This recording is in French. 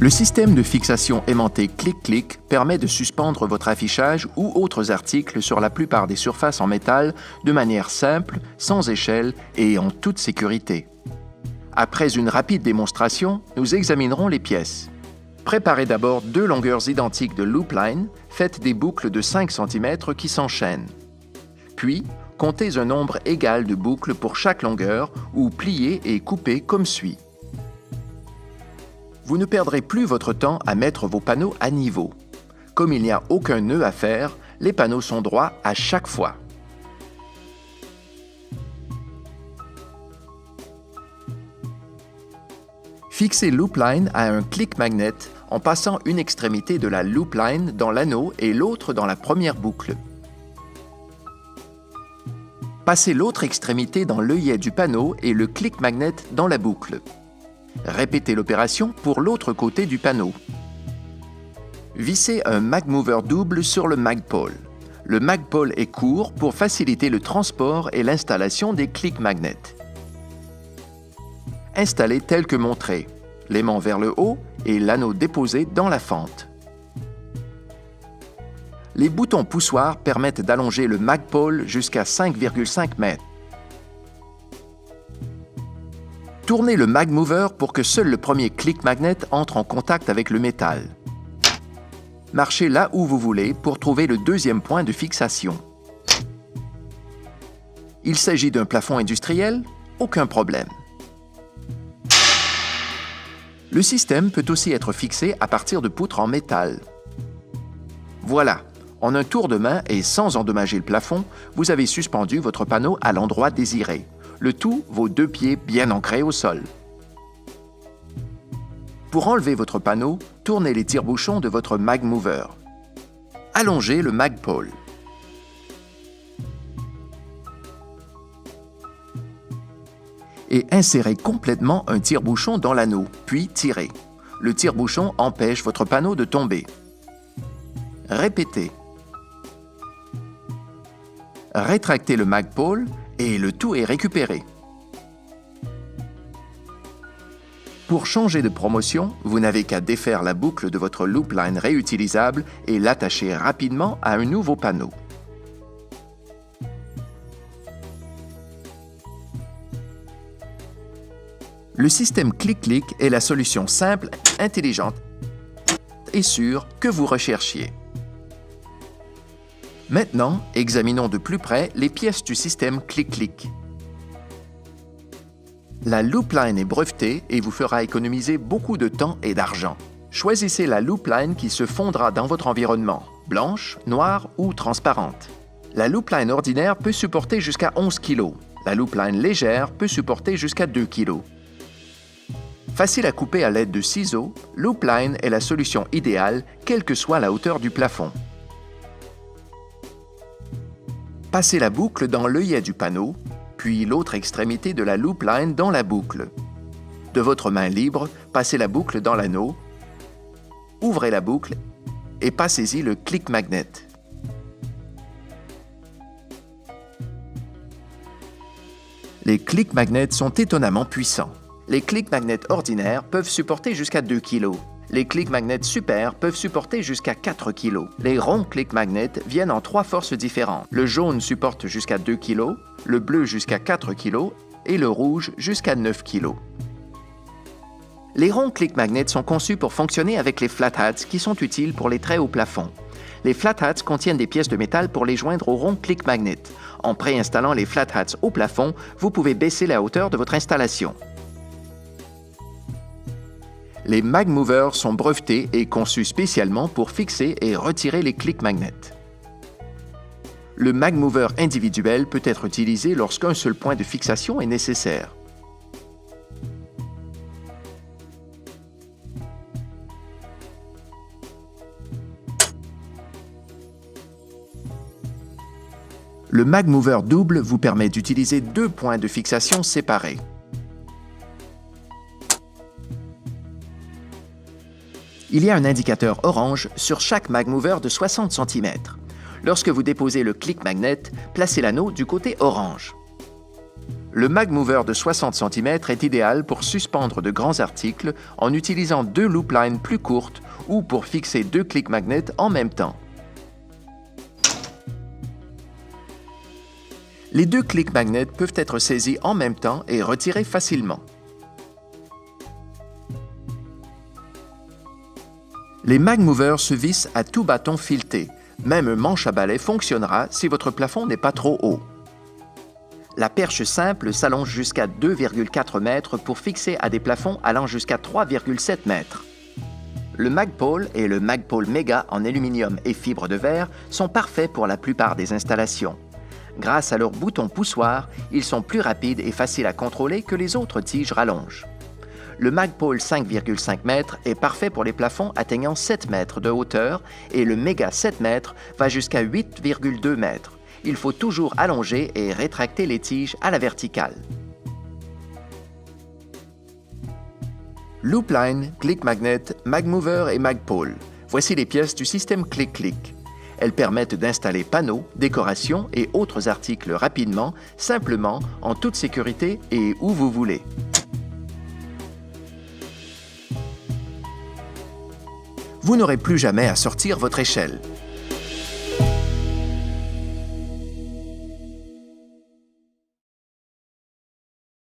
Le système de fixation aimanté clic-clic permet de suspendre votre affichage ou autres articles sur la plupart des surfaces en métal de manière simple, sans échelle et en toute sécurité. Après une rapide démonstration, nous examinerons les pièces. Préparez d'abord 2 longueurs identiques de loop line, faites des boucles de 5 cm qui s'enchaînent. Puis, comptez un nombre égal de boucles pour chaque longueur ou pliez et coupez comme suit. Vous ne perdrez plus votre temps à mettre vos panneaux à niveau. Comme il n'y a aucun nœud à faire, les panneaux sont droits à chaque fois. Fixez loop line à un clic magnet en passant une extrémité de la loop line dans l'anneau et l'autre dans la première boucle. Passez l'autre extrémité dans l'œillet du panneau et le clic magnet dans la boucle. Répétez l'opération pour l'autre côté du panneau. Vissez un Magmover double sur le Magpole. Le Magpole est court pour faciliter le transport et l'installation des clics magnets. Installez tel que montré, l'aimant vers le haut et l'anneau déposé dans la fente. Les boutons poussoirs permettent d'allonger le Magpole jusqu'à 5,5 mètres. Tournez le Magmover pour que seul le premier clic magnet entre en contact avec le métal. Marchez là où vous voulez pour trouver le deuxième point de fixation. Il s'agit d'un plafond industriel? Aucun problème. Le système peut aussi être fixé à partir de poutres en métal. Voilà, en un tour de main et sans endommager le plafond, vous avez suspendu votre panneau à l'endroit désiré. Le tout, vos 2 pieds bien ancrés au sol. Pour enlever votre panneau, tournez les tire-bouchons de votre Magmover. Allongez le Magpole. Et insérez complètement un tire-bouchon dans l'anneau, puis tirez. Le tire-bouchon empêche votre panneau de tomber. Répétez. Rétractez le Magpole et le tout est récupéré. Pour changer de promotion, vous n'avez qu'à défaire la boucle de votre loop line réutilisable et l'attacher rapidement à un nouveau panneau. Le système clic-clic est la solution simple, intelligente et sûre que vous recherchiez. Maintenant, examinons de plus près les pièces du système clic-clic. La loop line est brevetée et vous fera économiser beaucoup de temps et d'argent. Choisissez la loop line qui se fondra dans votre environnement, blanche, noire ou transparente. La loop line ordinaire peut supporter jusqu'à 11 kg. La loop line légère peut supporter jusqu'à 2 kg. Facile à couper à l'aide de ciseaux, loop line est la solution idéale, quelle que soit la hauteur du plafond. Passez la boucle dans l'œillet du panneau, puis l'autre extrémité de la loop line dans la boucle. De votre main libre, passez la boucle dans l'anneau, ouvrez la boucle et passez-y le clic magnet. Les clics magnets sont étonnamment puissants. Les clics magnets ordinaires peuvent supporter jusqu'à 2 kg. Les clics magnets super peuvent supporter jusqu'à 4 kg. Les ronds clics magnets viennent en 3 forces différentes. Le jaune supporte jusqu'à 2 kg, le bleu jusqu'à 4 kg et le rouge jusqu'à 9 kg. Les ronds clics magnets sont conçus pour fonctionner avec les flat hats qui sont utiles pour les traits au plafond. Les flat hats contiennent des pièces de métal pour les joindre aux ronds clics magnets. En préinstallant les flat hats au plafond, vous pouvez baisser la hauteur de votre installation. Les Magmovers sont brevetés et conçus spécialement pour fixer et retirer les clics magnets. Le Magmover individuel peut être utilisé lorsqu'un seul point de fixation est nécessaire. Le Magmover double vous permet d'utiliser 2 points de fixation séparés. Il y a un indicateur orange sur chaque Magmover de 60 cm. Lorsque vous déposez le clic magnet, placez l'anneau du côté orange. Le mag mover de 60 cm est idéal pour suspendre de grands articles en utilisant 2 loop lines plus courtes ou pour fixer 2 clics magnets en même temps. Les 2 clics magnets peuvent être saisis en même temps et retirés facilement. Les mag movers se vissent à tout bâton fileté. Même un manche à balai fonctionnera si votre plafond n'est pas trop haut. La perche simple s'allonge jusqu'à 2,4 mètres pour fixer à des plafonds allant jusqu'à 3,7 mètres. Le Magpole et le Magpole Mega en aluminium et fibre de verre sont parfaits pour la plupart des installations. Grâce à leur bouton poussoir, ils sont plus rapides et faciles à contrôler que les autres tiges rallonges. Le Magpole 5,5 mètres est parfait pour les plafonds atteignant 7 mètres de hauteur et le Mega 7 mètres va jusqu'à 8,2 mètres. Il faut toujours allonger et rétracter les tiges à la verticale. Loop line, click magnet, mag mover et Magpole. Voici les pièces du système clic-clic. Elles permettent d'installer panneaux, décorations et autres articles rapidement, simplement, en toute sécurité et où vous voulez. Vous n'aurez plus jamais à sortir votre échelle.